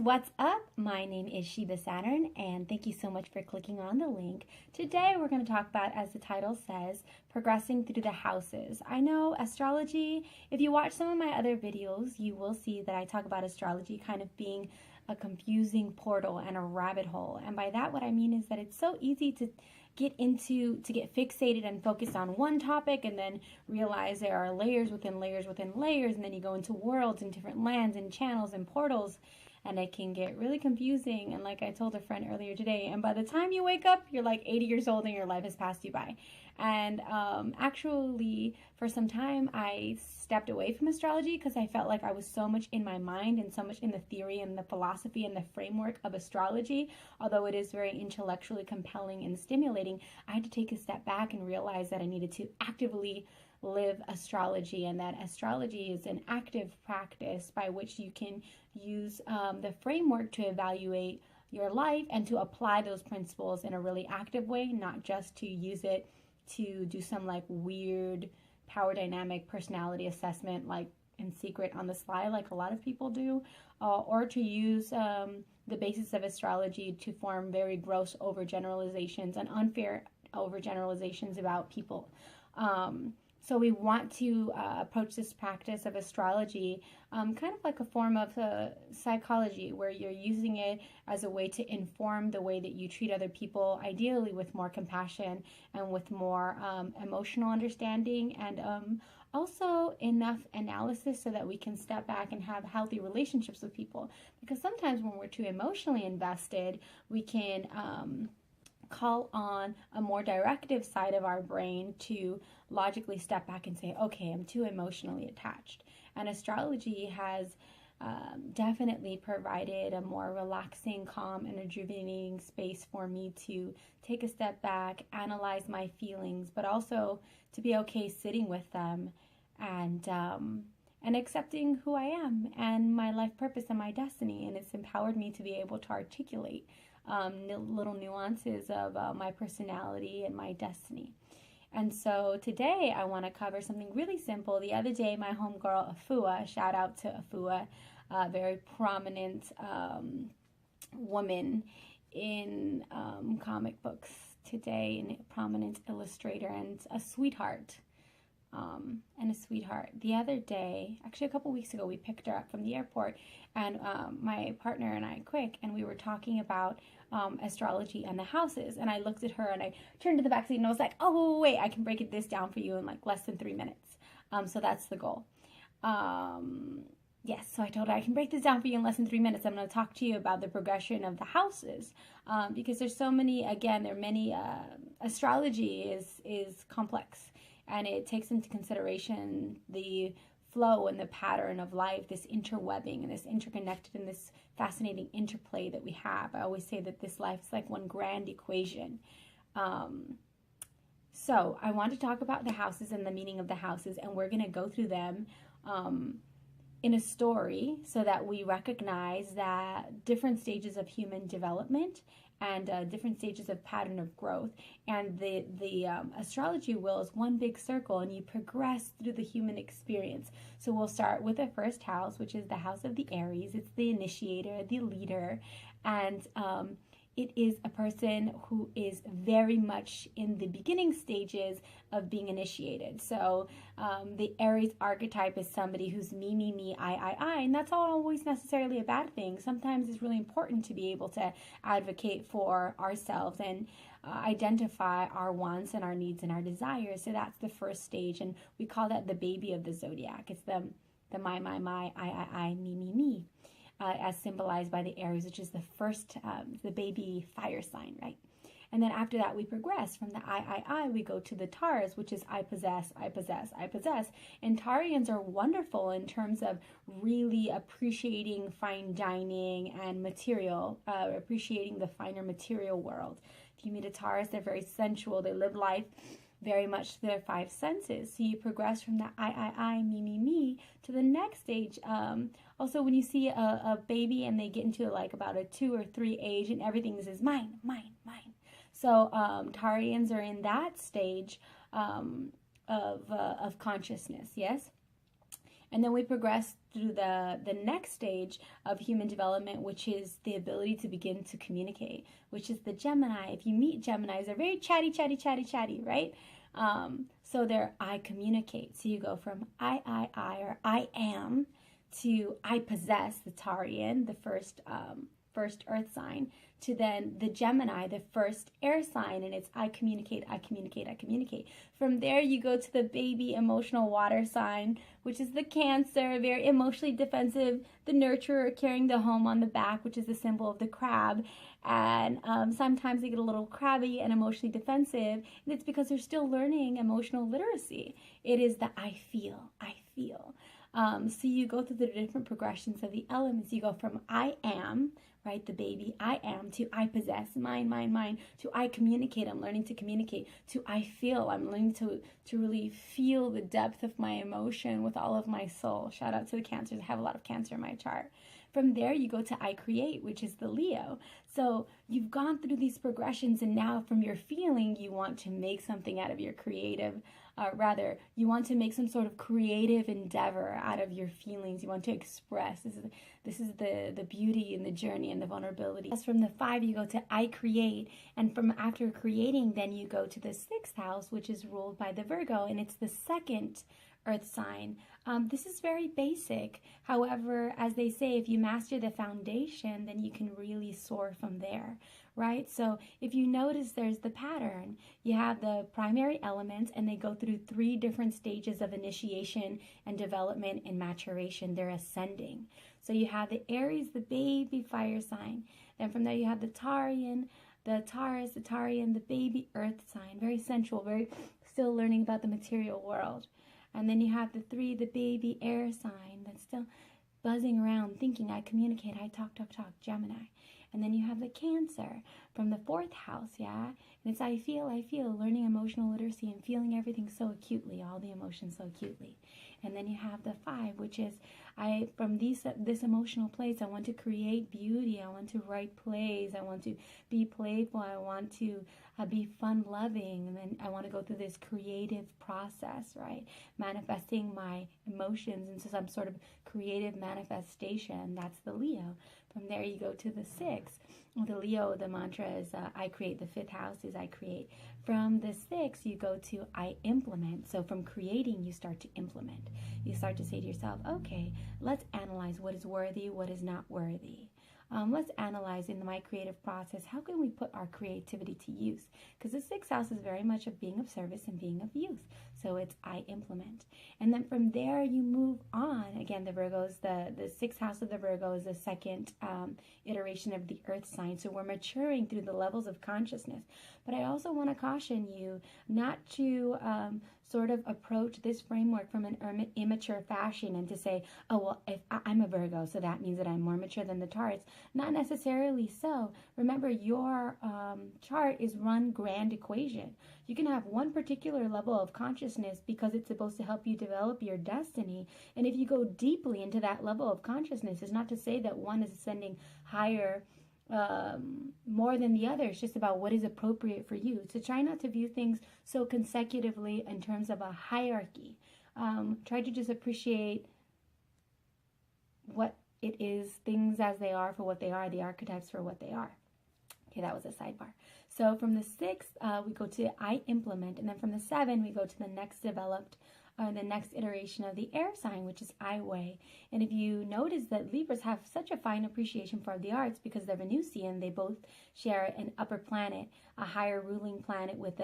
What's up? My name is Sheba Saturn, and thank you so much for clicking on the link. Today we're going to talk about, as the title says, progressing through the houses. I know astrology, if you watch some of my other videos, you will see that I talk about astrology kind of being a confusing portal and a rabbit hole. And by that, what I mean is that it's so easy to get fixated and focused on one topic and then realize there are layers within layers within layers, and then you go into worlds and different lands and channels and portals, and it can get really confusing. And like I told a friend earlier today, and by the time you wake up, you're like 80 years old and your life has passed you by. And actually, for some time, I stepped away from astrology because I felt like I was so much in my mind and so much in the theory and the philosophy and the framework of astrology. Although it is very intellectually compelling and stimulating, I had to take a step back and realize that I needed to actively live astrology, and that astrology is an active practice by which you can use the framework to evaluate your life and to apply those principles in a really active way, not just to use it to do some like weird power dynamic personality assessment like in secret on the sly like a lot of people do, or to use the basis of astrology to form very gross overgeneralizations and unfair overgeneralizations about people. So we want to approach this practice of astrology kind of like a form of psychology, where you're using it as a way to inform the way that you treat other people, ideally with more compassion and with more emotional understanding, and also enough analysis so that we can step back and have healthy relationships with people. Because sometimes when we're too emotionally invested, we can call on a more directive side of our brain to logically step back and say, okay, I'm too emotionally attached. And astrology has definitely provided a more relaxing, calm, and rejuvenating space for me to take a step back, analyze my feelings, but also to be okay sitting with them and accepting who I am and my life purpose and my destiny. And it's empowered me to be able to articulate little nuances of my personality and my destiny. And so today I want to cover something really simple. The other day, my homegirl Afua, shout out to Afua, a very prominent woman in comic books today, and a prominent illustrator and a sweetheart. The other day, actually a couple weeks ago, we picked her up from the airport, and my partner and I, and we were talking about astrology and the houses. And I looked at her and I turned to the back seat and I was like, oh, wait, I can break this down for you in like less than 3 minutes. So that's the goal. Yes, so I told her I can break this down for you in less than 3 minutes. I'm going to talk to you about the progression of the houses, because there's so many, again, there are many, astrology is complex, and it takes into consideration the flow and the pattern of life, this interwebbing and this interconnected and this fascinating interplay that we have. I always say that this life is like one grand equation. So I want to talk about the houses and the meaning of the houses, and we're going to go through them in a story so that we recognize that different stages of human development and different stages of pattern of growth. And the astrology wheel is one big circle, and you progress through the human experience. So we'll start with the first house, which is the house of the Aries. It's the initiator, the leader, and it is a person who is very much in the beginning stages of being initiated. So the Aries archetype is somebody who's me, I, and that's not always necessarily a bad thing. Sometimes it's really important to be able to advocate for ourselves and identify our wants and our needs and our desires. So that's the first stage, and we call that the baby of the zodiac. It's the my, I, me. As symbolized by the Aries, which is the first, the baby fire sign, right? And then after that, we progress from the I, we go to the Taurus, which is I possess. And Taurians are wonderful in terms of really appreciating fine dining and material, appreciating the finer material world. If you meet a Taurus, they're very sensual. They live life very much to their five senses. So you progress from the I, me, to the next stage. Also, when you see a baby and they get into like about a 2 or 3 age and everything is mine. So Taurians are in that stage of consciousness, yes? And then we progress through the next stage of human development, which is the ability to begin to communicate, which is the Gemini. If you meet Geminis, they're very chatty, chatty, chatty, chatty, right? So they're I communicate. So you go from I, or I am, to I possess, the Taurean, the first earth sign, to then the Gemini, the first air sign, and it's I communicate, I communicate, I communicate. From there, you go to the baby emotional water sign, which is the Cancer, very emotionally defensive, the nurturer, carrying the home on the back, which is the symbol of the crab. And sometimes they get a little crabby and emotionally defensive, and it's because they're still learning emotional literacy. It is the I feel, I feel. So you go through the different progressions of the elements. You go from I am, right, the baby, I am, to I possess, mine, mine, mine, to I communicate, I'm learning to communicate, to I feel, I'm learning to really feel the depth of my emotion with all of my soul. Shout out to the Cancers. I have a lot of Cancer in my chart. From there, you go to I create, which is the Leo. So you've gone through these progressions, and now from your feeling, you want to make something out of your creative, you want to make some sort of creative endeavor out of your feelings. You want to express. This is the beauty and the journey and the vulnerability. As from the 5, you go to I create, and from after creating, then you go to the 6th house, which is ruled by the Virgo, and it's the second earth sign. This is very basic. However, as they say, if you master the foundation, then you can really soar from there, right? So if you notice, there's the pattern. You have the primary elements, and they go through 3 different stages of initiation and development and maturation. They're ascending. So you have the Aries, the baby fire sign. Then from there, you have the Taurian, the Taurus, the Taurian, the baby earth sign. Very sensual, very still learning about the material world. And then you have the 3, the baby air sign, that's still buzzing around, thinking, I communicate, I talk, Gemini. And then you have the Cancer from the 4th house, yeah? And it's I feel, learning emotional literacy and feeling everything so acutely, all the emotions so acutely. And then you have the 5, which is from this emotional place, I want to create beauty, I want to write plays, I want to be playful, I want to be fun-loving, and then I want to go through this creative process, right? Manifesting my emotions into some sort of creative manifestation. That's the Leo. From there, you go to the 6th. The Leo, the mantra is I create. The 5th house is I create. From the 6th, you go to I implement. So from creating, you start to implement. You start to say to yourself, okay, let's analyze what is worthy, what is not worthy. Let's analyze in my creative process, how can we put our creativity to use? Because the 6th house is very much of being of service and being of use. So it's I implement. And then from there, you move on. Again, the Virgos, the 6th house of the Virgo is the second iteration of the earth sign. So we're maturing through the levels of consciousness. But I also want to caution you not to sort of approach this framework from an immature fashion and to say, oh, well, if I'm a Virgo, so that means that I'm more mature than the Taurus. Not necessarily so. Remember, your chart is one grand equation. You can have one particular level of consciousness because it's supposed to help you develop your destiny. And if you go deeply into that level of consciousness, it's not to say that one is ascending higher more than the other. It's just about what is appropriate for you. So try not to view things so consecutively in terms of a hierarchy. Try to just appreciate what it is, things as they are for what they are, the archetypes for what they are. Okay, that was a sidebar. So from the 6th, we go to I implement, and then from the 7, we go to the next the next iteration of the air sign, which is I weigh. And if you notice that Libras have such a fine appreciation for the arts because they're Venusian, they both share an upper planet, a higher ruling planet with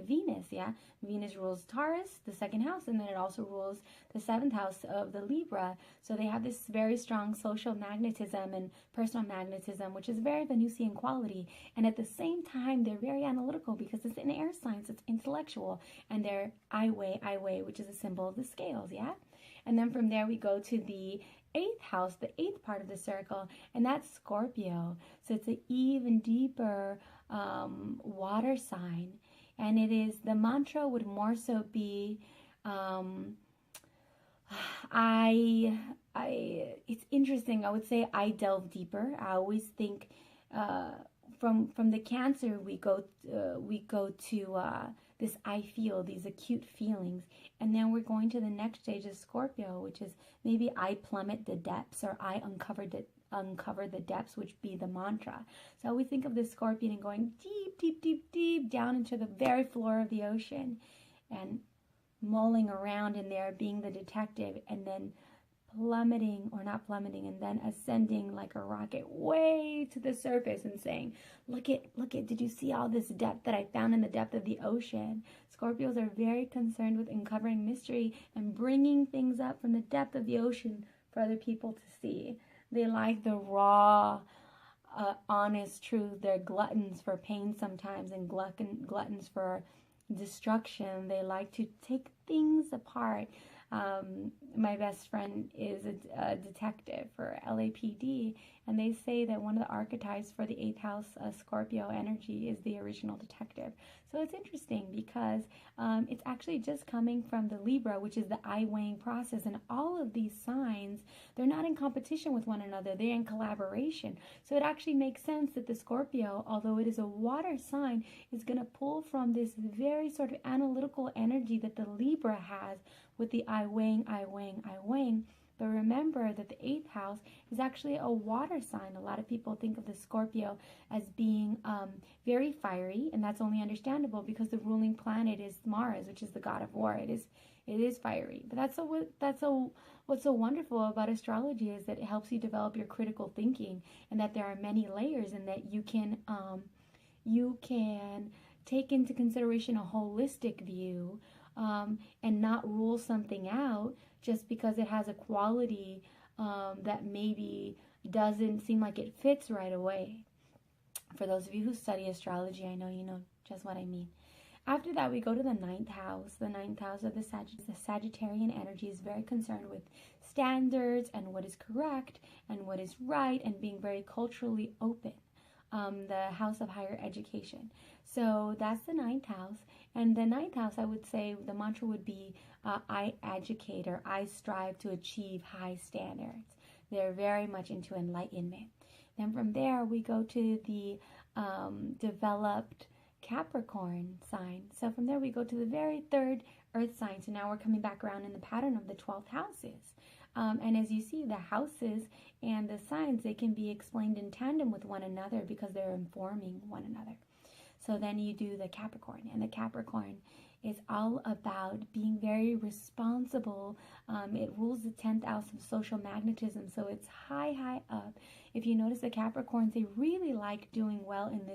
Venus, yeah? Venus rules Taurus, the 2nd house, and then it also rules the 7th house of the Libra. So they have this very strong social magnetism and personal magnetism, which is very Venusian quality. And at the same time, they're very analytical because it's an air sign, so it's intellectual. And they're I weigh, which is a symbol of the scales, yeah? And then from there, we go to the 8th house, the 8th part of the circle, and that's Scorpio. So it's an even deeper water sign. And it is, the mantra would more so be, it's interesting. I would say I delve deeper. I always think, from the Cancer, we go to this I feel, these acute feelings, and then we're going to the next stage of Scorpio, which is maybe I plummet the depths, or I uncover the depths, which be the mantra. So we think of the scorpion and going deep, deep, deep, deep down into the very floor of the ocean, and mulling around in there, being the detective, and then plummeting, or not plummeting, and then ascending like a rocket way to the surface and saying, look at, did you see all this depth that I found in the depth of the ocean? Scorpios are very concerned with uncovering mystery and bringing things up from the depth of the ocean for other people to see. They like the raw, honest truth. They're gluttons for pain sometimes, and gluttons for destruction. They like to take things apart. My best friend is a detective for LAPD, and they say that one of the archetypes for the 8th house Scorpio energy is the original detective. So it's interesting because it's actually just coming from the Libra, which is the eye weighing process, and all of these signs, they're not in competition with one another, they're in collaboration. So it actually makes sense that the Scorpio, although it is a water sign, is going to pull from this very sort of analytical energy that the Libra has with the I weighing. But remember that the 8th house is actually a water sign. A lot of people think of the Scorpio as being very fiery, and that's only understandable because the ruling planet is Mars, which is the god of war. It is fiery. But what's so wonderful about astrology is that it helps you develop your critical thinking, and that there are many layers, and that you can take into consideration a holistic view, and not rule something out just because it has a quality that maybe doesn't seem like it fits right away. For those of you who study astrology, I know you know just what I mean. After that, we go to the 9th house. The 9th house of the Sagittarian energy is very concerned with standards and what is correct and what is right, and being very culturally open. The house of higher education. So that's the 9th house. And the 9th house, I would say the mantra would be, I educate, or I strive to achieve high standards. They're very much into enlightenment. Then from there, we go to the developed Capricorn sign. So from there, we go to the very 3rd earth sign. So now we're coming back around in the pattern of the 12 houses. And as you see, the houses and the signs, they can be explained in tandem with one another because they're informing one another. So then you do the Capricorn, and the Capricorn is all about being very responsible. It rules the 10th house of social magnetism, so it's high up. If you notice, the Capricorns, they really like doing well in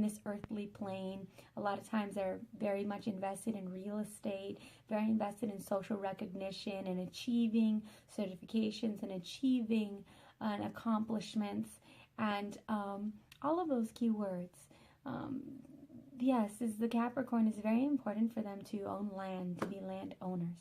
this earthly plane. A lot of times they're very much invested in real estate, very invested in social recognition and achieving certifications and achieving accomplishments, and all of those keywords. Yes, the Capricorn is very important for them to own land, to be landowners.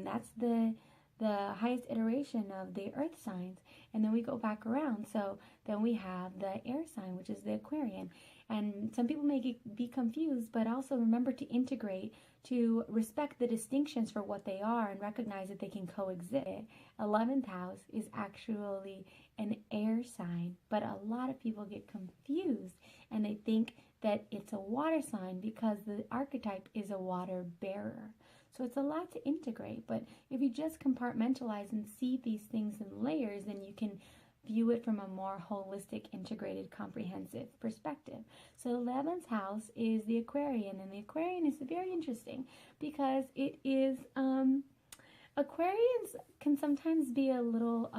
That's the highest iteration of the earth signs. And then we go back around. So then we have the air sign, which is the Aquarian. And some people may be confused, but also remember to integrate, to respect the distinctions for what they are and recognize that they can coexist. 11th house is actually an air sign, but a lot of people get confused and they think that it's a water sign because the archetype is a water bearer. So it's a lot to integrate, but if you just compartmentalize and see these things in layers, then you can view it from a more holistic, integrated, comprehensive perspective. So the 11th house is the Aquarian, and the Aquarian is very interesting because it is, Aquarians can sometimes be a little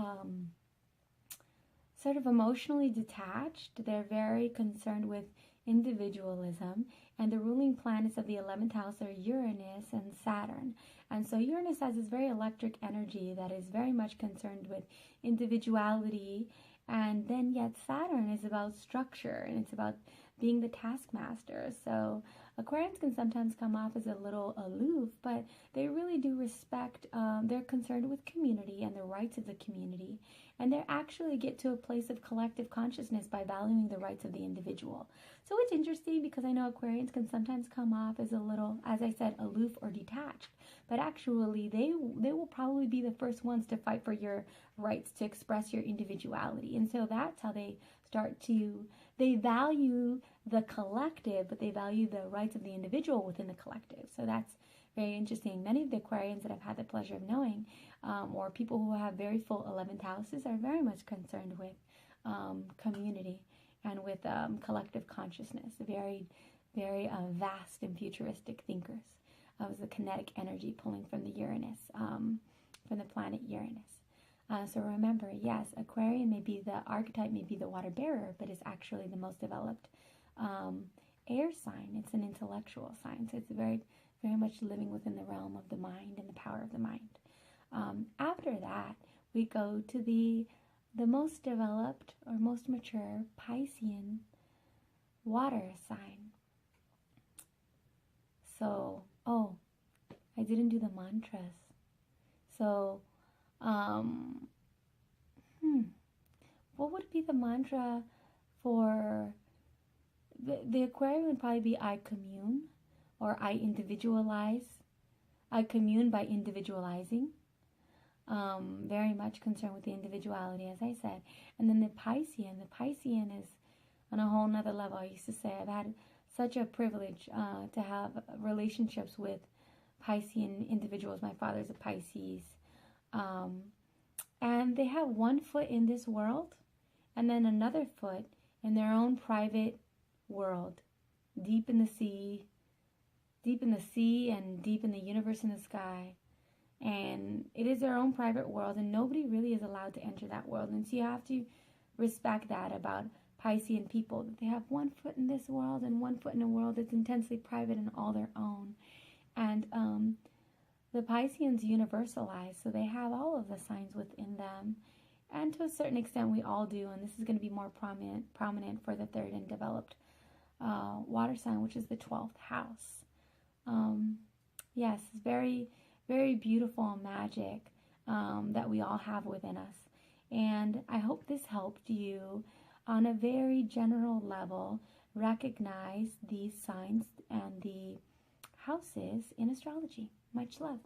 sort of emotionally detached. They're very concerned with individualism, and the ruling planets of the 11th house are Uranus and Saturn. And so Uranus has this very electric energy that is very much concerned with individuality, and then yet Saturn is about structure, and it's about being the taskmaster. So Aquarians can sometimes come off as a little aloof, but they really do respect, they're concerned with community and the rights of the community, and they actually get to a place of collective consciousness by valuing the rights of the individual. So it's interesting because I know Aquarians can sometimes come off as a little, as I said, aloof or detached, but actually they will probably be the first ones to fight for your rights, to express your individuality. And so that's how they start to they value the collective, but they value the rights of the individual within the collective. So that's very interesting. Many of the Aquarians that I've had the pleasure of knowing, or people who have very full 11th houses, are very much concerned with community and with collective consciousness. Very, very vast and futuristic thinkers. It was the kinetic energy pulling from the Uranus, from the planet Uranus. So remember, yes, Aquarian may be the archetype, may be the water bearer, but it's actually the most developed air sign. It's an intellectual sign. So it's very, very much living within the realm of the mind and the power of the mind. After that, we go to the most developed or most mature Piscean water sign. So, oh, I didn't do the mantras. So, what would be the mantra for the Aquarian? Would probably be I commune, or I individualize. I commune by individualizing. Very much concerned with the individuality, as I said. And then the Piscean is on a whole nother level. I used to say I've had such a privilege to have relationships with Piscean individuals. My father's a Pisces. And they have one foot in this world and then another foot in their own private world, deep in the sea and deep in the universe and the sky. And it is their own private world, and nobody really is allowed to enter that world. And so you have to respect that about Piscean people, that they have one foot in this world and one foot in a world that's intensely private and all their own. And the Pisceans universalize, so they have all of the signs within them. And to a certain extent, we all do, and this is going to be more prominent for the third and developed water sign, which is the 12th house. Yes, very, very beautiful magic that we all have within us. And I hope this helped you on a very general level recognize these signs and the houses in astrology. Much love.